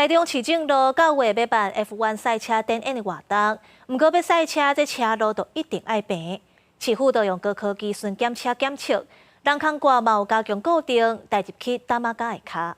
台中市政路9月要办 F1 赛车展演的活动，不过要赛车，这车路就一定爱平。市府就用高科技巡检车检测，人空挂嘛有加强固定，带入去打马甲的卡。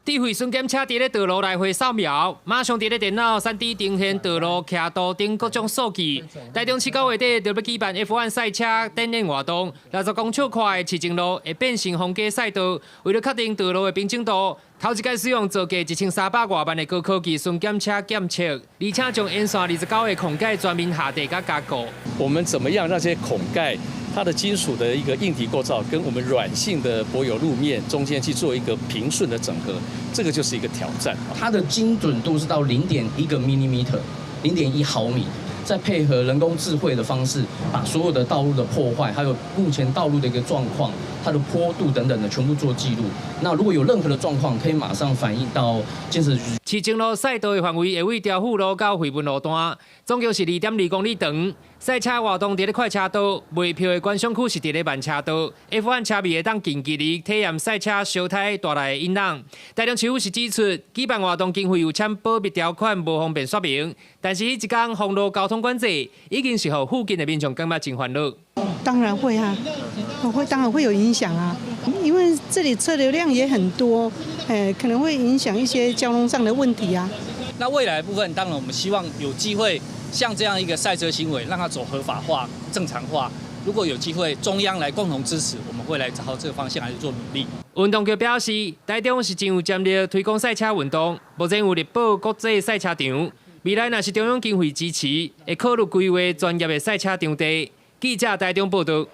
智慧巡检车伫咧道路来回扫描，马上伫咧电脑3D 呈现道路骑道顶各种数据。台中市9月底就要举办 F1 赛车展演活动，60公尺宽的市政路会变成封街赛道。为了确定道路的平整度，头一届使用造价1300多万的高科技巡检车检测，而且将沿线29个孔盖全面下地加加固。我们怎么样让这些孔盖？它的金属的一个硬体构造跟我们软性的柏油路面中间去做一个平顺的整合，这个就是一个挑战。它的精准度是到0.1个 mm，0.1毫米，再配合人工智慧的方式，把所有的道路的破坏，还有目前道路的一个状况、它的坡度等等的全部做记录。那如果有任何的状况，可以马上反映到建设局。市政路赛道的范围会为调布路到惠文路段，总共是2.2公里长。赛车活动伫咧快车道，卖票的观赏区是伫咧慢车道。F1 车迷会当近距离体验赛车小胎带来的音浪。台中市府是指出，举办活动经费有签保密条款，无方便说明。但是迄一天封路交通管制，已经是互附近的民众感觉真烦恼。当然会啊，当然会有影响啊，因为这里车流量也很多，可能会影响一些交通上的问题啊。那未来的部分，当然我们希望有机会像这样一个赛车行为，让它走合法化、正常化。如果有机会，中央来共同支持，我们会来朝这个方向来做努力。运动局表示，台中是真有潜力推广赛车运动，目前有立保国际赛车场，未来若是中央经费支持，会考虑规划专业的赛车场地。记者台中报道。